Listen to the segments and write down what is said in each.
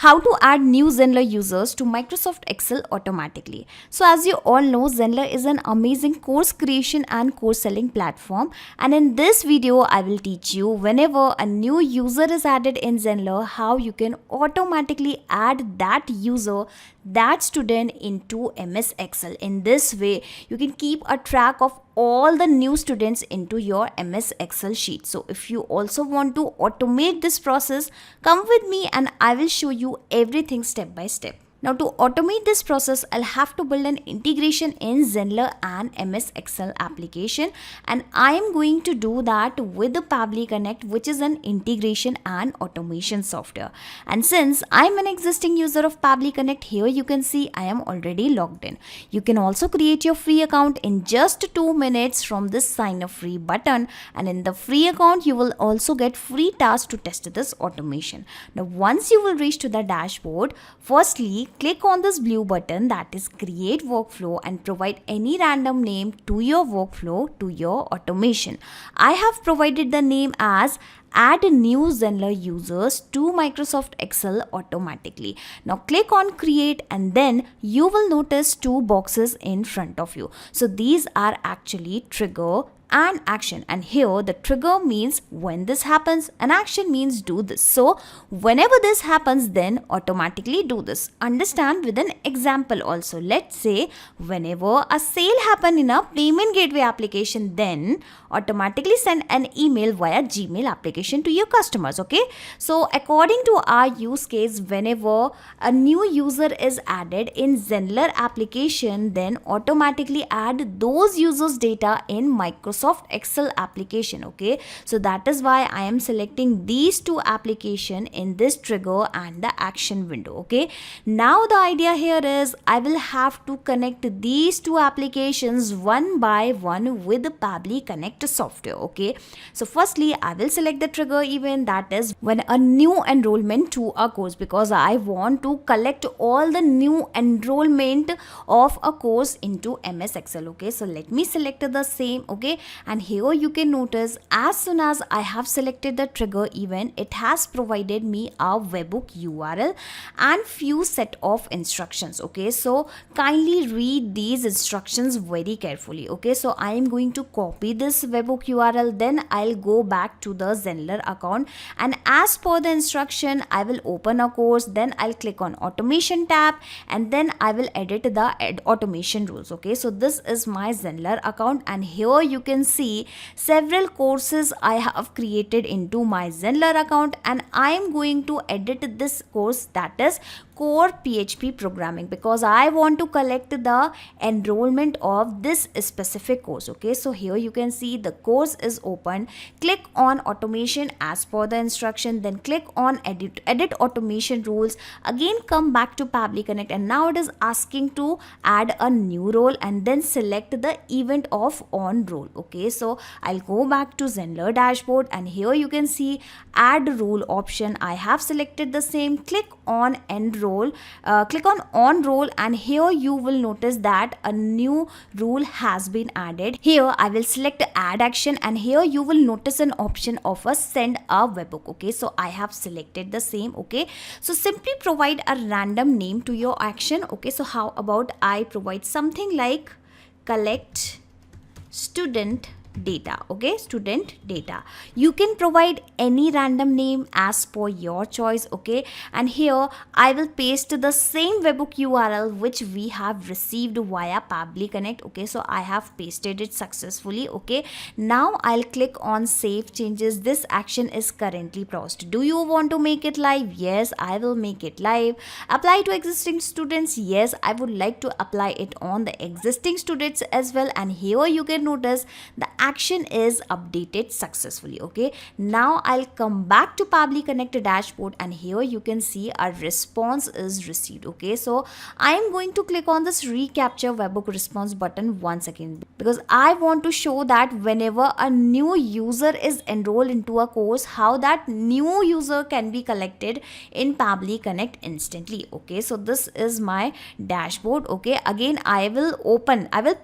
How to add new Zenler users to Microsoft Excel automatically. So as you all know, Zenler is an amazing course creation and course selling platform, and in this video I will teach you whenever a new user is added in Zenler, how you can automatically add that user, that student into MS Excel. In this way you can keep a track of all the new students into your MS Excel sheet. So if you also want to automate this process, come with me and I will show you everything step by step. Now to automate this process, I'll have to build an integration in Zenler and MS Excel application, and I am going to do that with the Pabbly Connect, which is an integration and automation software. And since I'm an existing user of Pabbly Connect, here you can see I am already logged in. You can also create your free account in just 2 minutes from this sign up free button, and in the free account you will also get free tasks to test this automation. Now once you will reach to the dashboard, firstly click on this blue button, that is create workflow, and provide any random name to your workflow, to your automation. I have provided the name as add new Zenler users to Microsoft Excel automatically. Now click on create and then you will notice 2 boxes in front of you. So these are actually trigger and action, and here the trigger means when this happens and action means do this. So whenever this happens, then automatically do this. Understand with an example also. Let's say whenever a sale happen in a payment gateway application, then automatically send an email via Gmail application to your customers. Okay, so according to our use case, whenever a new user is added in Zenler application, then automatically add those users data in Microsoft Excel application. Okay, so that is why I am selecting these 2 application in this trigger and the action window. Okay, now the idea here is I will have to connect these 2 applications one by one with the Pabbly Connect software. Okay, so firstly I will select the trigger event, that is when a new enrollment to a course, because I want to collect all the new enrollment of a course into MS Excel. Okay, so let me select the same. Okay, and here you can notice as soon as I have selected the trigger event, it has provided me a webhook URL and few set of instructions. Okay, so kindly read these instructions very carefully. Okay, so I am going to copy this webhook URL, then I'll go back to the Zenler account, and as per the instruction I will open a course, then I'll click on automation tab, and then I will edit the automation rules. Okay, so this is my Zenler account, and here you can see several courses I have created into my Zenler account, and I am going to edit this course, that is core PHP programming, because I want to collect the enrollment of this specific course. Okay, so here you can see the course is open. Click on automation as per the instruction, then click on edit automation rules. Again come back to Pabbly Connect, and now it is asking to add a new role, and then select the event of on role. Okay, so I'll go back to Zenler dashboard, and here you can see add rule option. I have selected the same. Click on end role, click on role, and here you will notice that a new rule has been added. Here I will select add action, and here you will notice an option of a send a webhook. Okay, so I have selected the same. Okay, so simply provide a random name to your action. Okay, so how about I provide something like collect student data. Okay, student data. You can provide any random name as per your choice. Okay, and here I will paste the same webhook URL which we have received via Pabbly Connect. Okay, so I have pasted it successfully. Okay, now I'll click on save changes. This action is currently paused. Do you want to make it live? Yes, I will make it live. Apply to existing students? Yes, I would like to apply it on the existing students as well, and here you can notice the action is updated successfully. Okay, now I'll come back to Pabbly Connect dashboard, and here you can see a response is received. Okay, so I am going to click on this recapture webhook response button once again, because I want to show that whenever a new user is enrolled into a course, how that new user can be collected in Pabbly Connect instantly. Okay, so this is my dashboard. Okay, again I will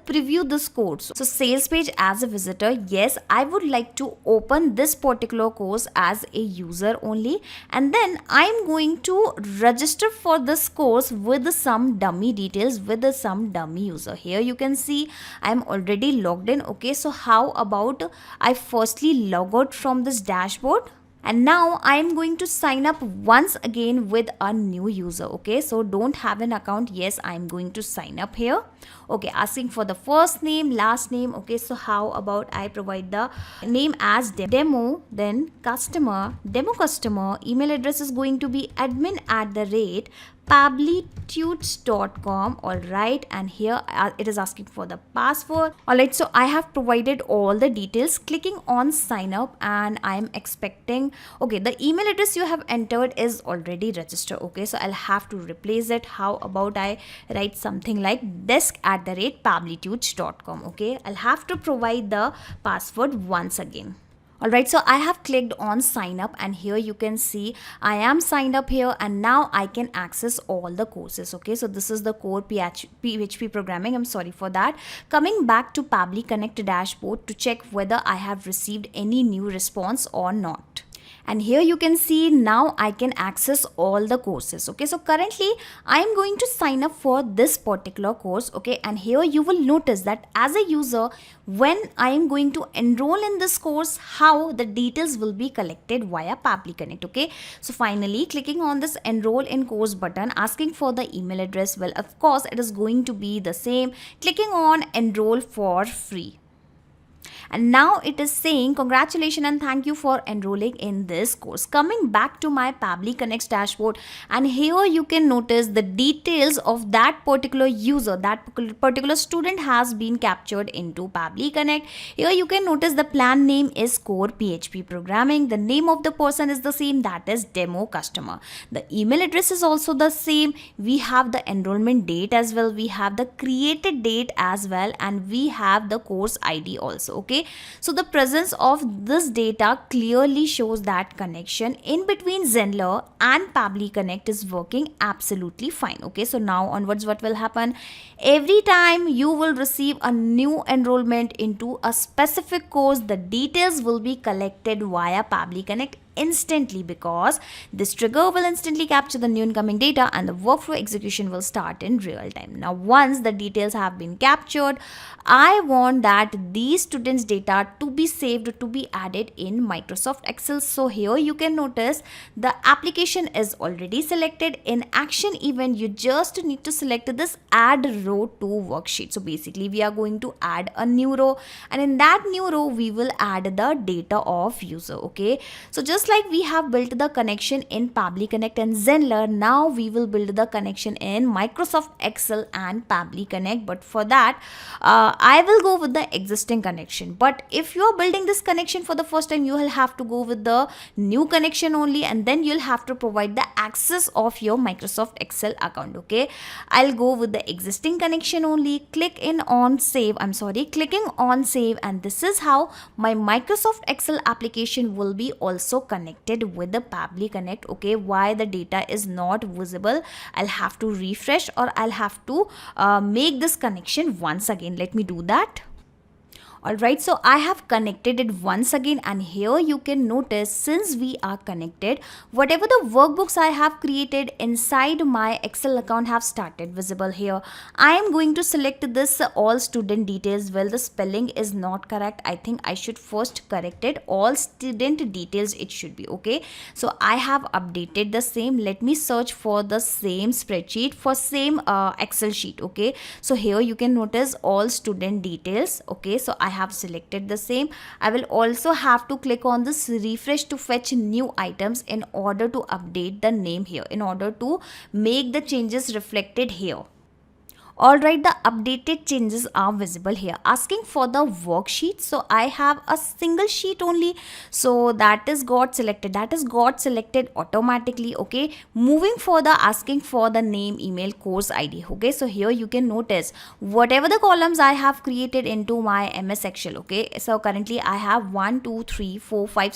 preview this code. So sales page as a visitor visitor, yes, I would like to open this particular course as a user only, and then I'm going to register for this course with some dummy details, with some dummy user. Here you can see I'm already logged in. Okay, so how about I firstly log out from this dashboard, and now I am going to sign up once again with a new user. Okay, so don't have an account, yes, I am going to sign up here. Okay, asking for the first name, last name. Okay, so how about I provide the name as demo, then customer, demo customer, email address is going to be admin@pabblytudes.com. all right, and here it is asking for the password. All right, so I have provided all the details, clicking on sign up, and I am expecting, okay, the email address you have entered is already registered. Okay, so I'll have to replace it. How about I write something like desk@pabblytudes.com. okay, I'll have to provide the password once again. Alright, so I have clicked on sign up, and here you can see I am signed up here, and now I can access all the courses. Okay, so this is the core PHP programming. I'm sorry for that. Coming back to Pabbly Connect dashboard to check whether I have received any new response or not. And here you can see now I can access all the courses. Okay, so currently I am going to sign up for this particular course. Okay, and here you will notice that as a user, when I am going to enroll in this course, how the details will be collected via Pabbly Connect. Okay, so finally clicking on this enroll in course button, asking for the email address. Well, of course it is going to be the same. Clicking on enroll for free. And now it is saying congratulations and thank you for enrolling in this course. Coming back to my Pabbly Connect dashboard, and here you can notice the details of that particular user, that particular student has been captured into Pabbly Connect. Here you can notice the plan name is core PHP programming. The name of the person is the same, that is demo customer. The email address is also the same. We have the enrollment date as well. We have the created date as well, and we have the course ID also. Okay, so the presence of this data clearly shows that connection in between Zenler and Pabbly Connect is working absolutely fine. Okay, so now onwards what will happen? Every time you will receive a new enrollment into a specific course, the details will be collected via Pabbly Connect instantly, because this trigger will instantly capture the new incoming data and the workflow execution will start in real time. Now once the details have been captured, I want that these students data to be saved, to be added in Microsoft Excel. So here you can notice the application is already selected. In action event, you just need to select this add row to worksheet. So basically we are going to add a new row, and in that new row we will add the data of user. Okay, so just like we have built the connection in Pabbly Connect and Zenler, now we will build the connection in Microsoft Excel and Pabbly Connect. But for that, I will go with the existing connection. But if you are building this connection for the first time, you will have to go with the new connection only, and then you'll have to provide the access of your Microsoft Excel account. Okay, I'll go with the existing connection only. Clicking on save, and this is how my Microsoft Excel application will be also connected with the Pabbly Connect. Okay, why the data is not visible? I'll have to refresh, or I'll have to make this connection once again. Let me do that. Alright, so I have connected it once again, and here you can notice since we are connected, whatever the workbooks I have created inside my Excel account have started visible here. I am going to select this all student details. Well, the spelling is not correct. I think I should first correct it. All student details it should be. Okay, so I have updated the same. Let me search for the same spreadsheet, for same Excel sheet. Okay, so here you can notice all student details. Okay, so I have selected the same. I will also have to click on this refresh to fetch new items in order to update the name here, in order to make the changes reflected here. Alright, the updated changes are visible here. Asking for the worksheet, so I have a single sheet only, so that is got selected, automatically. Okay, moving further, asking for the name, email, course ID. Okay, so here you can notice whatever the columns I have created into my MS Excel. Okay, so currently I have 1 2 3 4 5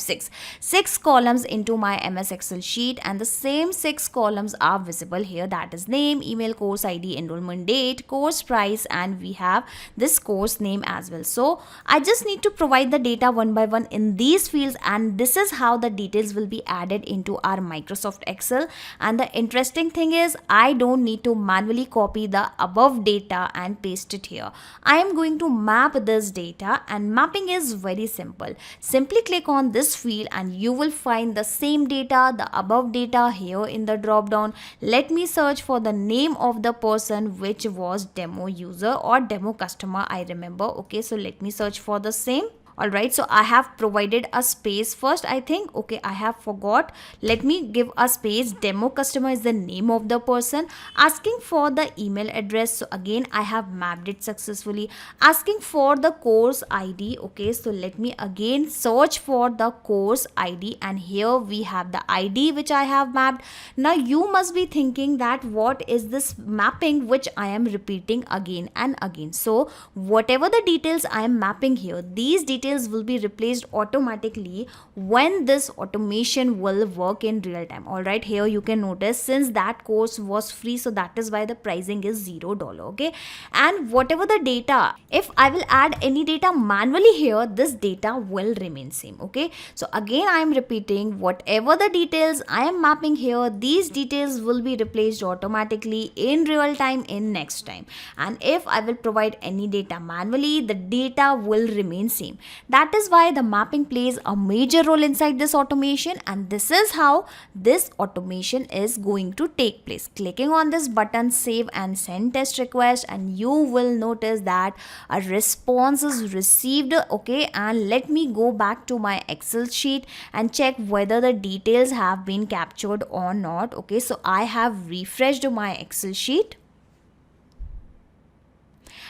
6 columns into my MS Excel sheet, and the same 6 columns are visible here, that is name, email, course ID, enrollment date, date, course price, and we have this course name as well. So I just need to provide the data one by one in these fields, and this is how the details will be added into our Microsoft Excel. And the interesting thing is, I don't need to manually copy the above data and paste it here. I am going to map this data, and mapping is very simple. Simply click on this field and you will find the same data, the above data here in the drop down. Let me search for the name of the person which was demo user or demo customer, I remember. Okay, so let me search for the same. Alright, so I have provided a space first, I think. Okay, I have forgot. Let me give a space. Demo customer is the name of the person. Asking for the email address. So again, I have mapped it successfully. Asking for the course ID. Okay, so let me again search for the course ID, and here we have the ID which I have mapped. Now you must be thinking that what is this mapping which I am repeating again and again. So whatever the details I am mapping here, these details will be replaced automatically when this automation will work in real time. All right, here you can notice, since that course was free, so that is why the pricing is $0. Okay, and whatever the data, if I will add any data manually here, this data will remain same. Okay, so again I am repeating, whatever the details I am mapping here, these details will be replaced automatically in real time in next time. And if I will provide any data manually, the data will remain same. That is why the mapping plays a major role inside this automation, and this is how this automation is going to take place. Clicking on this button, save and send test request, and you will notice that a response is received. Okay, and let me go back to my Excel sheet and check whether the details have been captured or not. Okay, so I have refreshed my Excel sheet,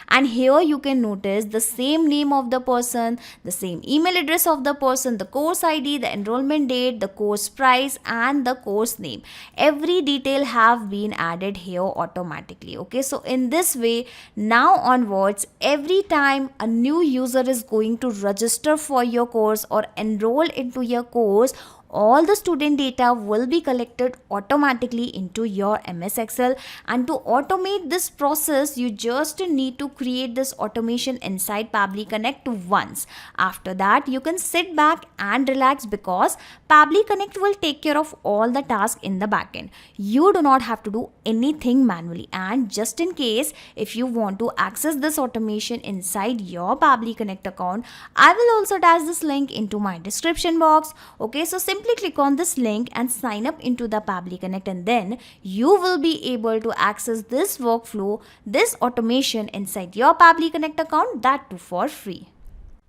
and here you can notice the same name of the person, the same email address of the person, the course ID, the enrollment date, the course price, and the course name. Every detail have been added here automatically. Okay, so in this way, now onwards, every time a new user is going to register for your course or enroll into your course, all the student data will be collected automatically into your MS Excel. And to automate this process, you just need to create this automation inside Pabbly Connect once. After that, you can sit back and relax, because Pabbly Connect will take care of all the tasks in the backend. You do not have to do anything manually. And just in case, if you want to access this automation inside your Pabbly Connect account, I will also attach this link into my description box. Okay, so simply click on this link and sign up into the Pabbly Connect, and then you will be able to access this workflow, this automation inside your Pabbly Connect account, that too for free.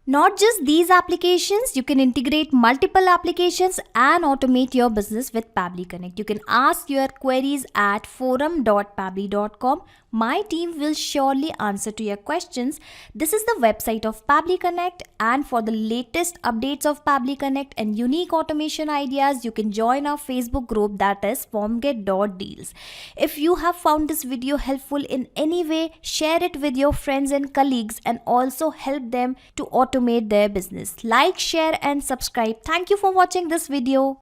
Not just these applications, you can integrate multiple applications and automate your business with Pabbly Connect. You can ask your queries at forum.pabbly.com. My team will surely answer to your questions. This is the website of Pabbly Connect, and for the latest updates of Pabbly Connect and unique automation ideas, you can join our Facebook group, that is formget.deals. If you have found this video helpful in any way, share it with your friends and colleagues, and also help them to automate their business. Like, share and subscribe. Thank you for watching this video.